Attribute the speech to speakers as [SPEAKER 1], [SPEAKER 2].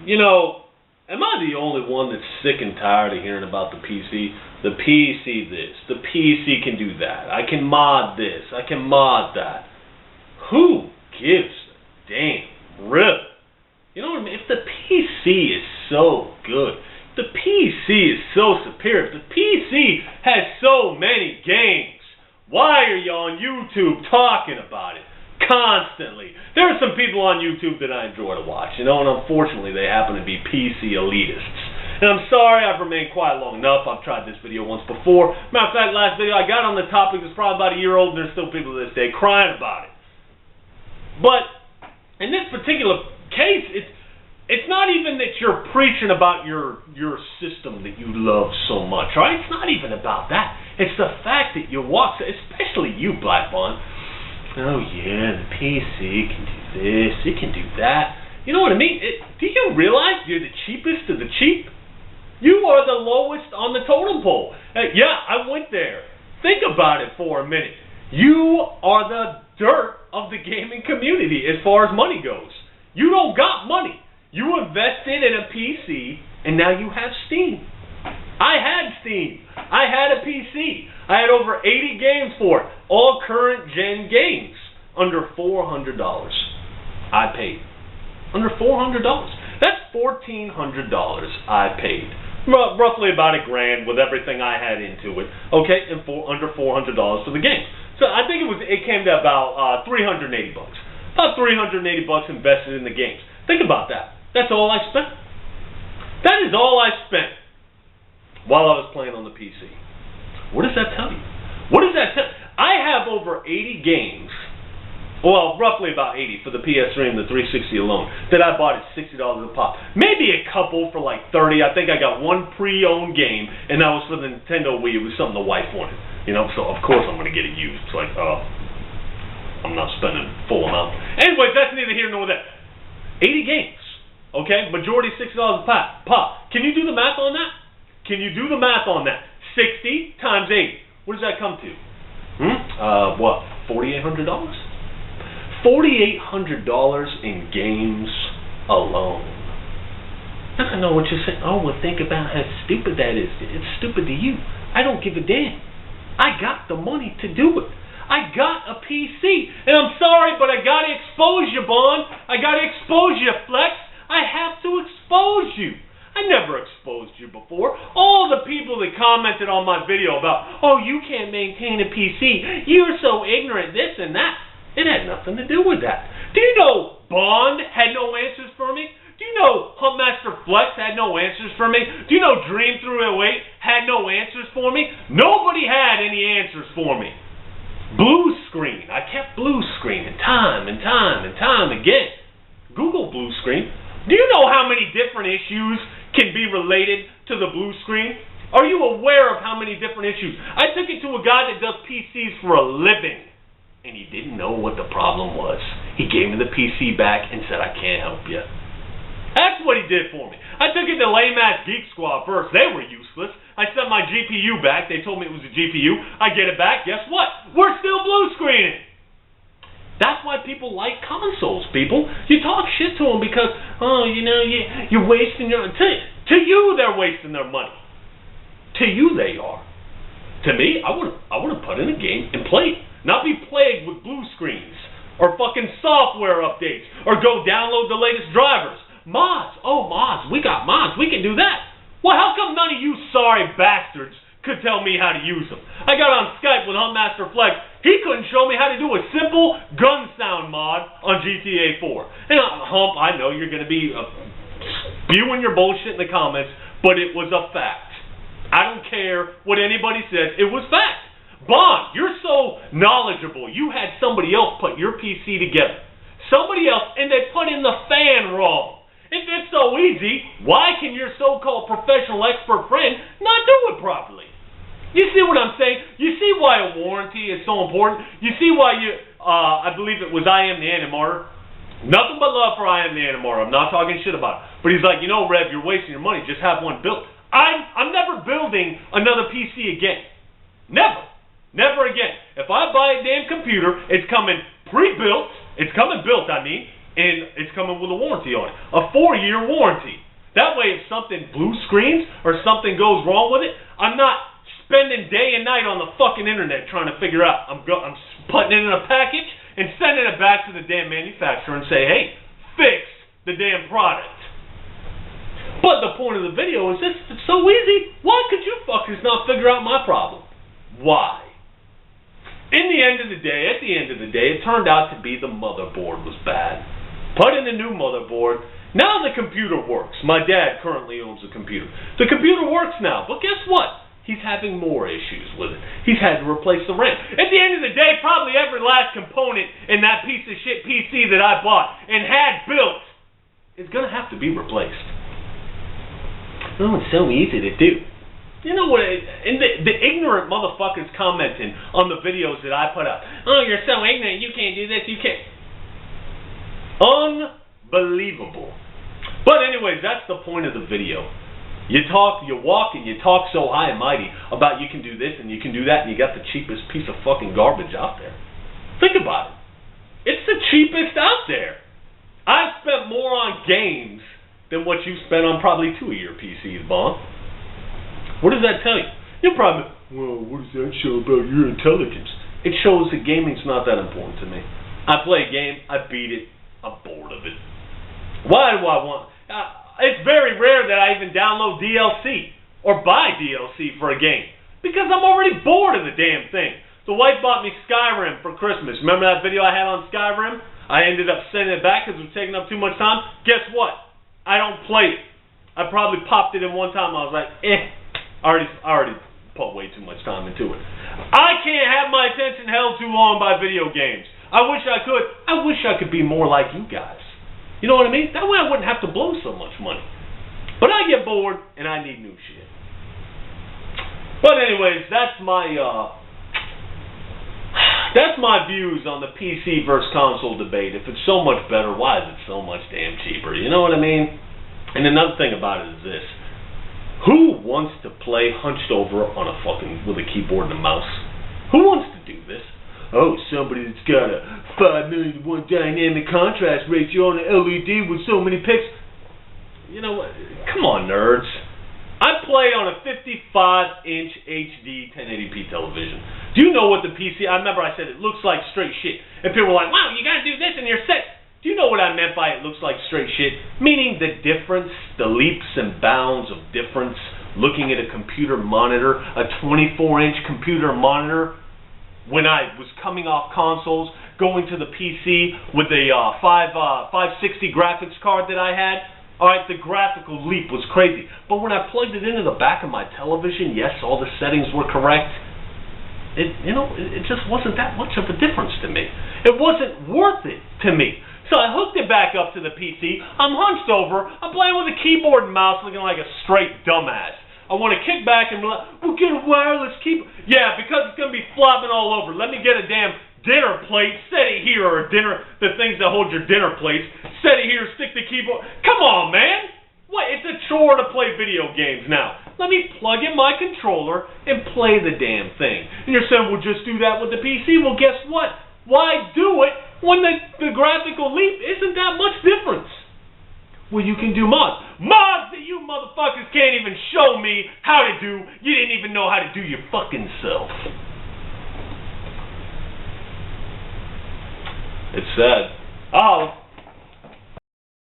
[SPEAKER 1] You know, am I the only one that's sick and tired of hearing about the PC? The PC this, the PC can do that, I can mod this, I can mod that. Who gives a damn, really? You know what I mean? If the PC is so good, if the PC is so superior, if the PC has so many games, why are you on YouTube talking about it constantly? There are some people on YouTube that I enjoy to watch, you know, and unfortunately they happen to be PC elitists. And I'm sorry I've remained quiet long enough. I've tried this video once before. Matter of fact, last video I got on the topic is probably about a year old, and there's still people to this day crying about it. But in this particular case, it's not even that you're preaching about your system that you love so much, right? It's not even about that. It's the fact that you walk, especially you, Black Bond. Oh yeah, the PC can do this, it can do that. You know what I mean? Do you realize you're the cheapest of the cheap? You are the lowest on the totem pole. Yeah, I went there. Think about it for a minute. You are the dirt of the gaming community as far as money goes. You don't got money. You invested in a PC, and now you have Steam. I had Steam. I had a PC. I had over 80 games for it. All current gen games. Under $400. I paid. Under $400. That's $1,400 I paid. Roughly about $1,000 with everything I had into it. Okay, and under $400 for the game. So I think it came to about $380. About $380 invested in the games. Think about that. That's all I spent. That is all I spent while I was playing on the PC. What does that tell you? What does that tell you? I have over 80 games, well, roughly about 80 for the PS3 and the 360 alone, that I bought at $60 a pop. Maybe a couple for like $30. I think I got one pre-owned game, and that was for the Nintendo Wii. It was something the wife wanted. You know, so of course I'm going to get it used. It's like, I'm not spending full amount. Anyways, that's neither here nor there. 80 games. Okay, majority $60 a pop. Can you do the math on that? Can you do the math on that? 60 times 8. What does that come to? What? $4,800? $4,800 in games alone. I know what you're saying. Oh, well, think about how stupid that is. It's stupid to you. I don't give a damn. I got the money to do it. I got a PC. And I'm sorry, but I got to expose you, Bond. I got to expose you, Flex. I have to expose you. I never exposed you before. All the people that commented on my video about, oh, you can't maintain a PC, you're so ignorant, this and that. It had nothing to do with that. Do you know Bond had no answers for me? Do you know Huntmaster Flex had no answers for me? Do you know Dream Through 08 had no answers for me? Nobody had any answers for me. Blue screen. I kept blue screening time and time and time again. Google blue screen. Do you know how many different issues can be related to the blue screen? Are you aware of how many different issues? I took it to a guy that does PCs for a living, and he didn't know what the problem was. He gave me the PC back and said, I can't help you. That's what he did for me. I took it to LMAO Geek Squad first. They were useless. I sent my GPU back. They told me it was a GPU. I get it back. Guess what? We're still blue screening. That's why people like consoles, people. You talk shit to them because, oh, you know, you're wasting your... To you, they're wasting their money. To you, they are. To me, I would have put in a game and played. Not be plagued with blue screens or fucking software updates or go download the latest drivers. Mods. Oh, mods. We got mods. We can do that. Well, how come none of you sorry bastards could tell me how to use them? I got on Skype with Huntmaster Flex. He couldn't show me how to do a simple gun sound mod on GTA 4. And Hump, I know you're going to be spewing your bullshit in the comments, but it was a fact. I don't care what anybody says. It was fact. Bond, you're so knowledgeable. You had somebody else put your PC together. Somebody else, and they put in the fan wrong. If it's so easy, why can your so-called professional expert friend not do it properly? You see what I'm saying? You see why a warranty is so important? You see why I believe it was I Am the Antimartyr. Nothing but love for I Am the Antimartyr. I'm not talking shit about it. But he's like, you know, Rev, you're wasting your money. Just have one built. I'm never building another PC again. Never. Never again. If I buy a damn computer, it's coming pre-built. It's coming built, I mean. and it's coming with a warranty on it. A 4-year warranty. That way, if something blue screens or something goes wrong with it, I'm not spending day and night on the fucking internet trying to figure out. I'm putting it in a package and sending it back to the damn manufacturer and say, hey, fix the damn product. But the point of the video is this: it's so easy. Why could you fuckers not figure out my problem? Why? At the end of the day, it turned out to be the motherboard was bad. Put in a new motherboard. Now the computer works. My dad currently owns a computer. The computer works now, but guess what? He's having more issues with it. He's had to replace the RAM. At the end of the day, probably every last component in that piece of shit PC that I bought and had built is going to have to be replaced. Oh, it's so easy to do. You know what? And the ignorant motherfuckers commenting on the videos that I put up. Oh, you're so ignorant. You can't do this. You can't. Unbelievable. But anyways, that's the point of the video. You walk, and you talk so high and mighty about you can do this and you can do that, and you got the cheapest piece of fucking garbage out there. Think about it. It's the cheapest out there. I've spent more on games than what you spent on probably 2 of your PCs, Bond. What does that tell you? You're probably, well, what does that show about your intelligence? It shows that gaming's not that important to me. I play a game, I beat it, I'm bored of it. Why do I want... it's very rare that I even download DLC or buy DLC for a game because I'm already bored of the damn thing. The wife bought me Skyrim for Christmas. Remember that video I had on Skyrim? I ended up sending it back because it was taking up too much time. Guess what? I don't play it. I probably popped it in one time. I was like, I already put way too much time into it. I can't have my attention held too long by video games. I wish I could. I wish I could be more like you guys. You know what I mean? That way I wouldn't have to blow so much money. But I get bored, and I need new shit. But anyways, that's my views on the PC versus console debate. If it's so much better, why is it so much damn cheaper? You know what I mean? And another thing about it is this. Who wants to play hunched over on a fucking, with a keyboard and a mouse? Who wants to do this? Oh, somebody that's got a 5,000,000 to 1 dynamic contrast ratio on an LED with so many pixels. You know what? Come on, nerds. I play on a 55-inch HD 1080p television. Do you know what the PC... I remember I said it looks like straight shit. And people were like, wow, you got to do this and you're set. Do you know what I meant by it looks like straight shit? Meaning the difference, the leaps and bounds of difference, looking at a computer monitor, a 24-inch computer monitor, when I was coming off consoles, going to the PC with a 560 graphics card that I had, alright, the graphical leap was crazy. But when I plugged it into the back of my television, yes, all the settings were correct. It just wasn't that much of a difference to me. It wasn't worth it to me. So I hooked it back up to the PC. I'm hunched over. I'm playing with a keyboard and mouse looking like a straight dumbass. I want to kick back and be like, we'll get a wireless keyboard. Yeah, because it's going to be flopping all over. Let me get a damn dinner plate, set it here, or the things that hold your dinner plates. Set it here, stick the keyboard. Come on, man. What? It's a chore to play video games now. Let me plug in my controller and play the damn thing. And you're saying, well, just do that with the PC. Well, guess what? Why do it when the graphical leap isn't that much difference? Well, you can do mods. Mods that you motherfuckers can't even show me how to do. You didn't even know how to do your fucking self. It's sad. Oh.